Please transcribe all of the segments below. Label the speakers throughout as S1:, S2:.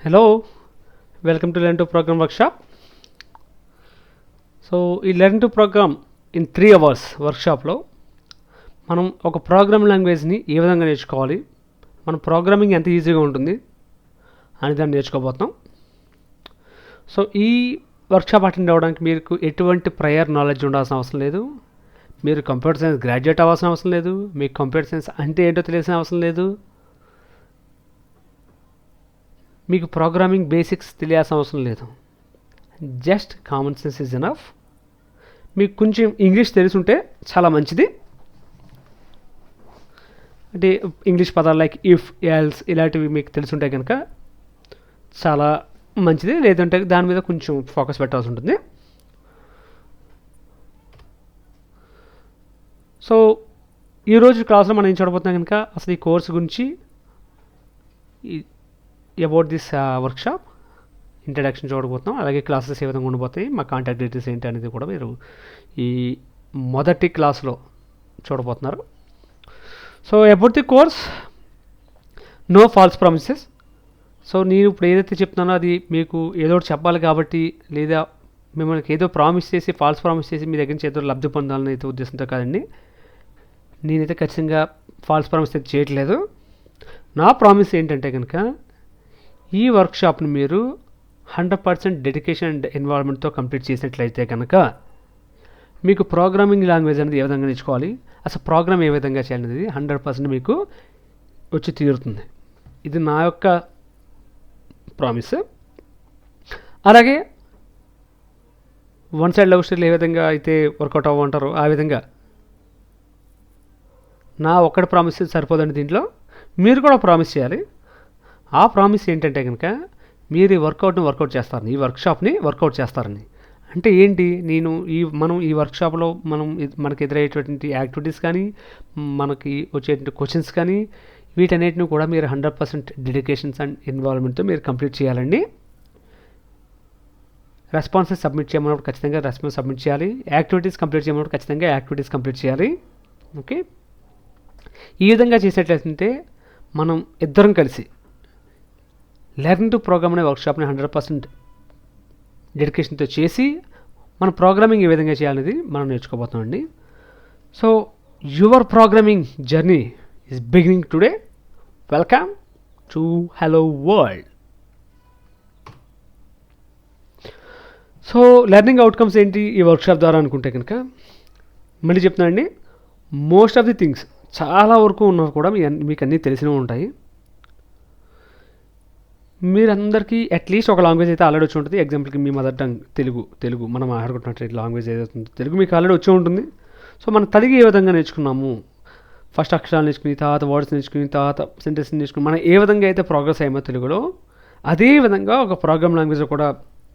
S1: Hello, welcome to Learn to Program workshop. So, ఈ Learn to Program in 3 hours వర్క్షాప్లో మనం ఒక programme లాంగ్వేజ్ని ఏ విధంగా నేర్చుకోవాలి, మన ప్రోగ్రామింగ్ ఎంత ఈజీగా ఉంటుంది అని దాన్ని నేర్చుకోబోతున్నాం. సో ఈ వర్క్షాప్ అటెండ్ అవ్వడానికి మీకు ఎటువంటి ప్రయర్ నాలెడ్జ్ ఉండాల్సిన అవసరం లేదు. మీరు కంప్యూటర్ సైన్స్ గ్రాడ్యుయేట్ అవ్వాల్సిన అవసరం లేదు. మీకు కంప్యూటర్ సైన్స్ అంటే ఏంటో తెలియాల్సిన అవసరం లేదు. మీకు ప్రోగ్రామింగ్ బేసిక్స్ తెలియాల్సిన అవసరం లేదు. Just common sense is enough. మీకు కొంచెం ఇంగ్లీష్ తెలుసుంటే చాలా మంచిది. అంటే ఇంగ్లీష్ పదాలు లైక్ ఇఫ్, ఎల్స్ ఇలాంటివి మీకు తెలుసుంటే కనుక చాలా మంచిది. లేదంటే దాని మీద కొంచెం ఫోకస్ పెట్టాల్సి ఉంటుంది. సో ఈరోజు క్లాస్లో మనం ఏం చూడబోతున్నాం కనుక అసలు ఈ కోర్సు గురించి అబౌట్ దిస్ వర్క్షాప్ ఇంట్రడక్షన్ చూడబోతున్నాం. అలాగే క్లాసెస్ ఏ విధంగా ఉండిపోతాయి, మా కాంటాక్ట్ డీటెయిల్స్ ఏంటి అనేది కూడా మీరు ఈ మొదటి క్లాస్లో చూడబోతున్నారు. So about the course, no false promises. So నేను ఇప్పుడు ఏదైతే చెప్తున్నానో అది మీకు ఏదో ఒకటి చెప్పాలి కాబట్టి, లేదా మిమ్మల్ని ఏదో ప్రామిస్ చేసి ఫాల్స్ ప్రామిస్ చేసి మీ దగ్గర నుంచి ఏదో లబ్ధి పొందాలని అయితే ఉద్దేశంతో కాదండి. నేనైతే ఖచ్చితంగా ఫాల్స్ ప్రామిస్ అయితే చేయట్లేదు. నా ప్రామిస్ ఏంటంటే కనుక ఈ వర్క్షాప్ని మీరు 100% డెడికేషన్ అండ్ ఇన్వాల్వ్మెంట్తో కంప్లీట్ చేసినట్లయితే కనుక మీకు ప్రోగ్రామింగ్ లాంగ్వేజ్ అనేది ఏ విధంగా నేర్చుకోవాలి, అసలు ప్రోగ్రామ్ ఏ విధంగా చేయాలనేది 100% మీకు వచ్చి తీరుతుంది. ఇది నా యొక్క ప్రామిస్. అలాగే వన్ సైడ్ లవ్ స్టోరీలు ఏ విధంగా అయితే వర్కౌట్ అవ్వమంటారో ఆ విధంగా నా ఒక్కటి ప్రామిస్ సరిపోదండి. దీంట్లో మీరు కూడా ప్రామిస్ చేయాలి. ఆ ప్రామిస్ ఏంటంటే కనుక మీరు ఈ వర్కౌట్ చేస్తారని, ఈ వర్క్షాప్ని వర్కౌట్ చేస్తారని. అంటే ఏంటి, మనం ఈ వర్క్షాప్లో మనకి ఎదురయ్యేటువంటి యాక్టివిటీస్ కానీ, మనకి వచ్చేటువంటి క్వశ్చన్స్ కానీ, వీటన్నిటిని కూడా మీరు 100% డెడికేషన్స్ అండ్ ఇన్వాల్వ్మెంట్తో మీరు కంప్లీట్ చేయాలండి. రెస్పాన్సెస్ సబ్మిట్ చేయమన్నప్పుడు ఖచ్చితంగా రెస్పాన్స్ సబ్మిట్ చేయాలి. యాక్టివిటీస్ కంప్లీట్ చేయమన్నప్పుడు ఖచ్చితంగా యాక్టివిటీస్ కంప్లీట్ చేయాలి. ఓకే, ఈ విధంగా చేసేటట్లయితే మనం ఇద్దరం కలిసి లెర్న్ టు ప్రోగ్రామ్ అనే వర్క్షాప్ని 100% డెడికేషన్తో చేసి మన ప్రోగ్రామింగ్ ఏ విధంగా చేయాలనేది మనం నేర్చుకోబోతున్నామండి. So your programming journey is beginning today. Welcome to hello world. So learning outcomes ఏంటి ఈ వర్క్షాప్ ద్వారా అనుకుంటే కనుక మళ్ళీ చెప్తున్నానండి, మోస్ట్ ఆఫ్ ది థింగ్స్ చాలా వరకు ఉన్నవి కూడా మీకు అన్నీ తెలిసినవి ఉంటాయి. మీరందరికీ అట్లీస్ట్ ఒక లాంగ్వేజ్ అయితే ఆల్రెడీ వచ్చి ఉంటుంది. ఎగ్జాంపుల్కి మీ మదర్ టంగ్ తెలుగు మనం ఆడుకుంటున్నట్టు లాంగ్వేజ్ ఏదైతే తెలుగు మీకు ఆల్రెడీ వచ్చి ఉంటుంది. సో మనం తెలుగు ఏ విధంగా నేర్చుకున్నాము, ఫస్ట్ అక్షరాలు నేర్చుకుని, తర్వాత వర్డ్స్ నేర్చుకుని, తర్వాత సెంటెన్స్ నేర్చుకుని, మనం ఏ విధంగా అయితే ప్రోగ్రెస్ అయ్యామో తెలుగులో, అదే విధంగా ఒక ప్రోగ్రామ్ లాంగ్వేజ్లో కూడా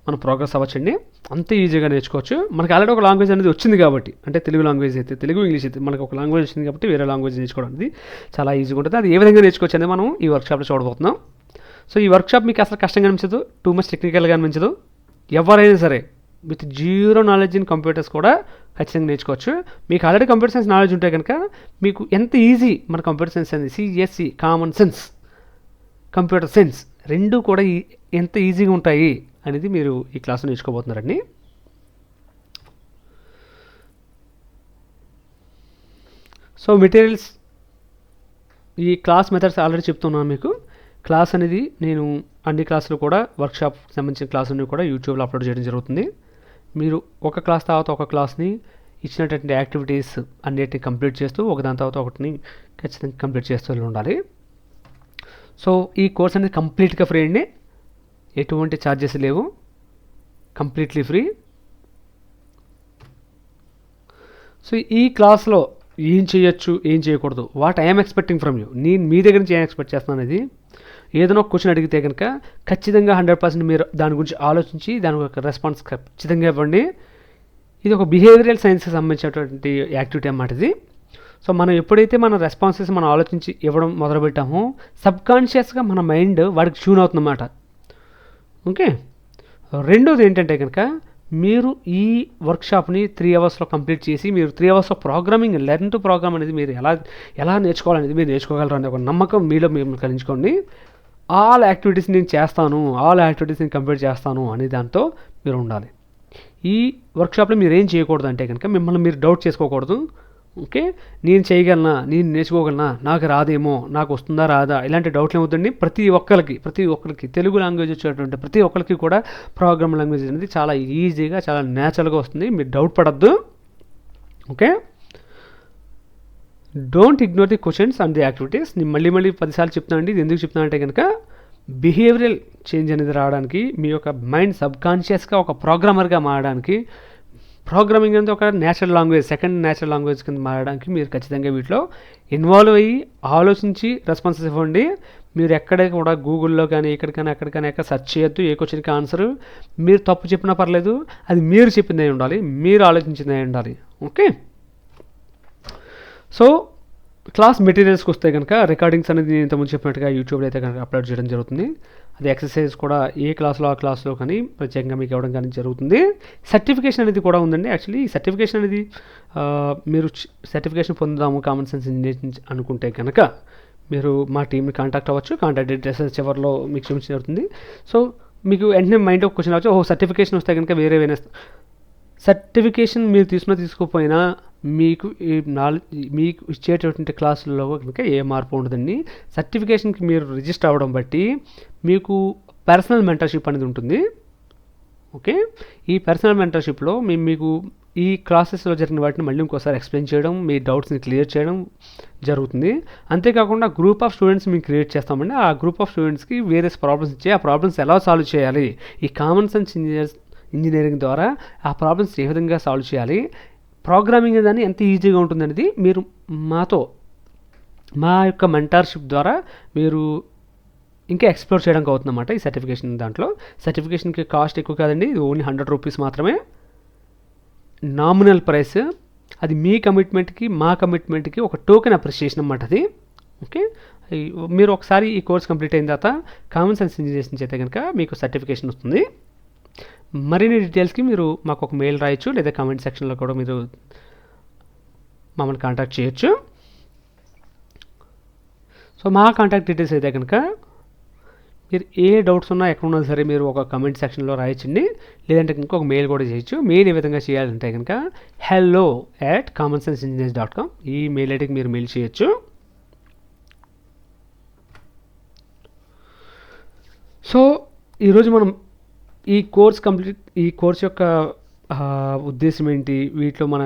S1: మనం ప్రోగ్రెస్ అవ్వచ్చండి. అంత ఈజీగా నేర్చుకోవచ్చు. మనకి ఆల్రెడీ ఒక లాంగ్వేజ్ అనేది వచ్చింది కాబట్టి, అంటే తెలుగు లాంగ్వేజ్ అయితే తెలుగు, ఇంగ్లీష్ అయితే మనకు ఒక లాంగ్వేజ్ వచ్చింది కాబట్టి వేరే లాంగ్వేజ్ నేర్చుకోవడం అనేది చాలా ఈజీగా ఉంటుంది. అది ఏ విధంగా నేర్చుకోవచ్చు అనేది మనం ఈ వర్క్షాప్లో చూడబోతున్నాం. సో ఈ వర్క్షాప్ మీకు అసలు కష్టంగా అనిపించదు, టూ మచ్ టెక్నికల్గా అనిపించదు. ఎవరైనా సరే with zero knowledge in computers కూడా ఖచ్చితంగా నేర్చుకోవచ్చు. మీకు ఆల్రెడీ కంప్యూటర్ సైన్స్ నాలెడ్జ్ ఉంటే కనుక మీకు ఎంత ఈజీ మన కంప్యూటర్ సైన్స్ అనేది, CSC common sense, computer science రెండు కూడా ఎంత ఈజీగా ఉంటాయి అనేది మీరు ఈ క్లాస్లో నేర్చుకోబోతున్నారండి. సో మెటీరియల్స్, ఈ క్లాస్ మెథడ్స్ ఆల్రెడీ చెప్తున్నాను మీకు. క్లాస్ అనేది నేను అన్ని క్లాసులు కూడా వర్క్షాప్ సంబంధించిన క్లాసులను కూడా యూట్యూబ్లో అప్లోడ్ చేయడం జరుగుతుంది. మీరు ఒక క్లాస్ తర్వాత ఒక క్లాస్ని ఇచ్చినటువంటి యాక్టివిటీస్ అన్నిటిని కంప్లీట్ చేస్తూ ఒకదాని తర్వాత ఒకటిని ఖచ్చితంగా కంప్లీట్ చేస్తూ ఉండాలి. సో ఈ కోర్స్ అనేది కంప్లీట్గా ఫ్రీ అండి, ఎటువంటి ఛార్జెస్ లేవు, కంప్లీట్లీ ఫ్రీ. సో ఈ క్లాస్లో ఏం చేయొచ్చు, ఏం చేయకూడదు, what I'm expecting from you, నేను మీ దగ్గర నుంచి ఏం ఎక్స్పెక్ట్ చేస్తున్నాను అనేది, ఏదైనా ఒక క్వశ్చన్ అడిగితే కనుక ఖచ్చితంగా 100% మీరు దాని గురించి ఆలోచించి దాని ఒక రెస్పాన్స్ ఖచ్చితంగా ఇవ్వండి. ఇది ఒక బిహేవియరల్ సైన్స్కి సంబంధించినటువంటి యాక్టివిటీ అన్నమాట ఇది. సో మనం ఎప్పుడైతే మన రెస్పాన్సెస్ మనం ఆలోచించి ఇవ్వడం మొదలుపెట్టామో సబ్కాన్షియస్గా మన మైండ్ వాడికి ట్యూన్ అవుతుందన్నమాట. ఓకే, రెండోది ఏంటంటే కనుక మీరు ఈ వర్క్షాప్ని 3 అవర్స్లో కంప్లీట్ చేసి మీరు 3 అవర్స్లో ప్రోగ్రామింగ్ లెర్న్ టు ప్రోగ్రామ్ అనేది మీరు ఎలా నేర్చుకోవాలనేది మీరు నేర్చుకోగలరు అనే ఒక నమ్మకం మీలో మీరు కలిగించుకోండి. ఆల్ యాక్టివిటీస్ నేను చేస్తాను, ఆల్ యాక్టివిటీస్ నేను కంప్లీట్ చేస్తాను అనే దాంతో మీరు ఉండాలి. ఈ వర్క్షాప్లో మీరు ఏం చేయకూడదు అంటే కనుక మిమ్మల్ని మీరు డౌట్ చేసుకోకూడదు. ఓకే, నేను చేయగలనా, నేను నేర్చుకోగలనా, నాకు రాదేమో, నాకు వస్తుందా రాదా, ఇలాంటి డౌట్లు ఏమవుతుంది. ప్రతి ఒక్కరికి తెలుగు లాంగ్వేజ్ వచ్చేటువంటి ప్రతి ఒక్కరికి కూడా ప్రోగ్రామ్ లాంగ్వేజ్ అనేది చాలా ఈజీగా, చాలా న్యాచురల్గా వస్తుంది. మీరు డౌట్ పడద్దు. Okay, don't ignore the questions and the activities. నేను మళ్ళీ 10 సార్లు చెప్తానండి. ఇది ఎందుకు చెప్తాను అంటే కనుక బిహేవియరల్ చేంజ్ అనేది రావడానికి, మీ యొక్క మైండ్ సబ్కాన్షియస్గా ఒక ప్రోగ్రామర్గా మారడానికి, ప్రోగ్రామింగ్ అనేది ఒక natural language, second natural language కింద మారడానికి మీరు ఖచ్చితంగా వీటిలో ఇన్వాల్వ్ అయ్యి ఆలోచించి రెస్పాన్సెస్ ఇవ్వండి. మీరు ఎక్కడ కూడా గూగుల్లో కానీ ఎక్కడికైనా ఎక్కడ సెర్చ్ చేయొద్దు. ఏ క్వశ్చన్కి ఆన్సర్ మీరు తప్పు చెప్పినా పర్లేదు, అది మీరు చెప్పిందే ఉండాలి, మీరు ఆలోచించిందే ఉండాలి. ఓకే, సో క్లాస్ మెటీరియల్స్కి వస్తే కనుక రికార్డింగ్స్ అనేది నేను ఇంతకుముందు చెప్పినట్టుగా యూట్యూబ్లో అయితే కనుక అప్లోడ్ చేయడం జరుగుతుంది. అది ఎక్సర్సైజ్ కూడా ఏ క్లాస్లో ఆ క్లాస్లో కానీ ప్రత్యేకంగా మీకు ఇవ్వడం కానీ జరుగుతుంది. సర్టిఫికేషన్ అనేది కూడా ఉందండి. యాక్చువల్లీ ఈ సర్టిఫికేషన్ అనేది మీరు సర్టిఫికేషన్ పొందుదాము కామన్ సెన్స్ ఇంజనీరింగ్ అనుకుంటే కనుక మీరు మా టీమ్ని కాంటాక్ట్ అవ్వచ్చు. కాంటాక్ట్ డీటెయిల్స్ చివరిలో మీకు చూపించడం జరుగుతుంది. సో మీకు వెంటనే మైండ్ ఒక క్వశ్చన్ అవ్వచ్చు, సర్టిఫికేషన్ వస్తే కనుక వేరే సర్టిఫికేషన్ మీరు తీసుకోకపోయినా మీకు ఈ మీకు ఇచ్చేటటువంటి క్లాసుల్లో కనుక ఏ మార్పు ఉండదండి. సర్టిఫికేషన్కి మీరు రిజిస్టర్ అవ్వడం బట్టి మీకు పర్సనల్ మెంటర్షిప్ అనేది ఉంటుంది. ఓకే, ఈ పర్సనల్ మెంటర్షిప్లో మీకు ఈ క్లాసెస్లో జరిగిన వాటిని మళ్ళీ ఇంకోసారి ఎక్స్ప్లెయిన్ చేయడం, మీ డౌట్స్ని క్లియర్ చేయడం జరుగుతుంది. అంతేకాకుండా గ్రూప్ ఆఫ్ స్టూడెంట్స్ మేము క్రియేట్ చేస్తామండి. ఆ గ్రూప్ ఆఫ్ స్టూడెంట్స్కి వేరియస్ ప్రాబ్లమ్స్ ఇచ్చి ఆ ప్రాబ్లమ్స్ ఎలా సాల్వ్ చేయాలి, ఈ కామన్ సెన్స్ ఇంజనీరింగ్ ద్వారా ఆ ప్రాబ్లమ్స్ ఏ విధంగా సాల్వ్ చేయాలి, ప్రోగ్రామింగ్ అనేది ఎంత ఈజీగా ఉంటుందనేది మీరు మా యొక్క మెంటర్షిప్ ద్వారా మీరు ఇంకా ఎక్స్ప్లోర్ చేయడానికి అవుతుందన్నమాట. ఈ సర్టిఫికేషన్ దాంట్లో సర్టిఫికేషన్కి కాస్ట్ ఎక్కువ కాదండి, ఇది ఓన్లీ 100 రూపీస్ మాత్రమే, నామినల్ ప్రైస్. అది మీ కమిట్మెంట్కి మా కమిట్మెంట్కి ఒక టోకెన్ అప్రిషియేషన్ అన్నమాట అది. ఓకే, మీరు ఒకసారి ఈ కోర్స్ కంప్లీట్ అయిన తర్వాత కామన్ సెన్స్ ఇంజనీరింగ్ చేస్తే కనుక మీకు సర్టిఫికేషన్ వస్తుంది. మరిన్ని డీటెయిల్స్కి మీరు మాకు ఒక మెయిల్ రాయొచ్చు, లేదా కామెంట్ సెక్షన్లో కూడా మీరు మమ్మల్ని కాంటాక్ట్ చేయొచ్చు. సో మా కాంటాక్ట్ డీటెయిల్స్ అయితే కనుక మీరు ఏ డౌట్స్ ఉన్నా ఎక్కడున్నా సరే మీరు ఒక కామెంట్ సెక్షన్లో రాయొచ్చండి, లేదంటే కనుక ఒక మెయిల్ కూడా చేయొచ్చు. మెయిల్ ఏ విధంగా చేయాలంటే కనుక hello@commonsensengineers.com ఈ మెయిల్ ఐడికి మీరు మెయిల్ చేయొచ్చు. సో ఈరోజు మనం ఈ కోర్స్ యొక్క ఉద్దేశం ఏంటి, వీటిలో మన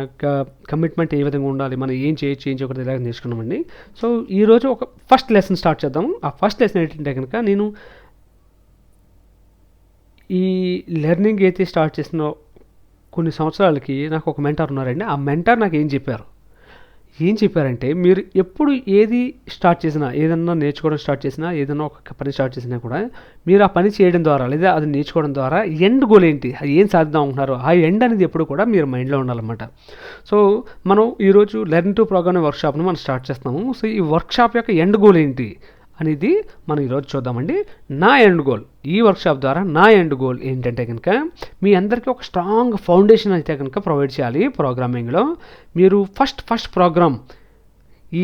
S1: కమిట్మెంట్ ఏ విధంగా ఉండాలి, మనం ఏం చేయకూడదు ఇలాగ నేర్చుకున్నామండి. సో ఈరోజు ఒక ఫస్ట్ లెసన్ స్టార్ట్ చేద్దాము. ఆ ఫస్ట్ లెసన్ ఏంటంటే కనుక నేను ఈ లెర్నింగ్ అయితే స్టార్ట్ చేసిన కొన్ని సంవత్సరాలకి నాకు ఒక మెంటర్ ఉన్నారండి. ఆ మెంటర్ నాకు ఏం చెప్పారంటే మీరు ఎప్పుడు ఏది స్టార్ట్ చేసినా, ఏదన్నా నేర్చుకోవడం స్టార్ట్ చేసినా, ఏదన్నా ఒక పని స్టార్ట్ చేసినా కూడా మీరు ఆ పని చేయడం ద్వారా లేదా అది నేర్చుకోవడం ద్వారా ఎండ్ గోల్ ఏంటి, అది ఏం సాధిద్దాం అనుకుంటున్నారు, ఆ ఎండ్ అనేది ఎప్పుడు కూడా మీరు మైండ్లో ఉండాలన్నమాట. సో మనం ఈరోజు లెర్న్ టు ప్రోగ్రామ్ వర్క్షాప్ను మనం స్టార్ట్ చేస్తాము. సో ఈ వర్క్షాప్ యొక్క ఎండ్ గోల్ ఏంటి అనేది మనం ఈరోజు చూద్దామండి. నా ఎండ్ గోల్, ఈ వర్క్షాప్ ద్వారా నా ఎండ్ గోల్ ఏంటంటే కనుక మీ అందరికీ ఒక స్ట్రాంగ్ ఫౌండేషన్ అయితే కనుక ప్రొవైడ్ చేయాలి ప్రోగ్రామింగ్లో. మీరు ఫస్ట్ ప్రోగ్రామ్ ఈ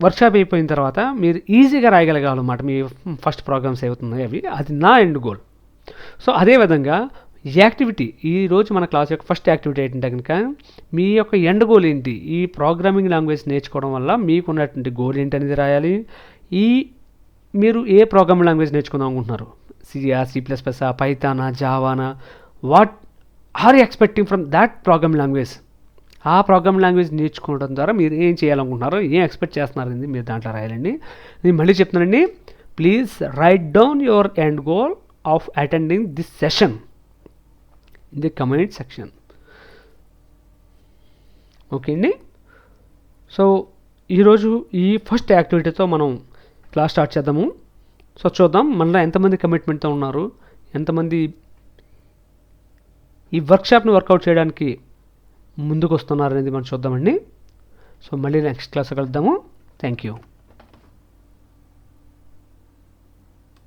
S1: వర్క్షాప్ అయిపోయిన తర్వాత మీరు ఈజీగా రాయగలగాలన్నమాట. మీ ఫస్ట్ ప్రోగ్రామ్స్ ఏమవుతున్నాయి అవి, అది నా ఎండ్ గోల్. సో అదేవిధంగా యాక్టివిటీ, ఈరోజు మన క్లాస్ యొక్క ఫస్ట్ యాక్టివిటీ ఏంటంటే కనుక మీ యొక్క ఎండ్ గోల్ ఏంటి, ఈ ప్రోగ్రామింగ్ లాంగ్వేజ్ నేర్చుకోవడం వల్ల మీకు ఉన్నటువంటి గోల్ ఏంటి అనేది రాయాలి. మీరు ఏ ప్రోగ్రామింగ్ లాంగ్వేజ్ నేర్చుకుందాం అనుకుంటున్నారు, C++, పైథానా, జావానా, what are you expecting from that programming language, ఆ ప్రోగ్రామింగ్ లాంగ్వేజ్ నేర్చుకోవడం ద్వారా మీరు ఏం చేయాలనుకుంటున్నారో, ఏం ఎక్స్పెక్ట్ చేస్తున్నారని మీరు దాంట్లో రాయాలండి. నేను మళ్ళీ చెప్తున్నానండి, please right down your end goal of attending this session in the comment section. Okay అండి. సో ఈరోజు ఈ ఫస్ట్ యాక్టివిటీతో మనం క్లాస్ స్టార్ట్ చేద్దాము. సో చూద్దాం మనలో ఎంతమంది కమిట్మెంట్తో ఉన్నారు, ఎంతమంది ఈ వర్క్షాప్ని వర్కౌట్ చేయడానికి ముందుకు వస్తున్నారు అనేది మనం చూద్దామండి. సో మళ్ళీ నెక్స్ట్ క్లాస్ కలుద్దాము. Thank you.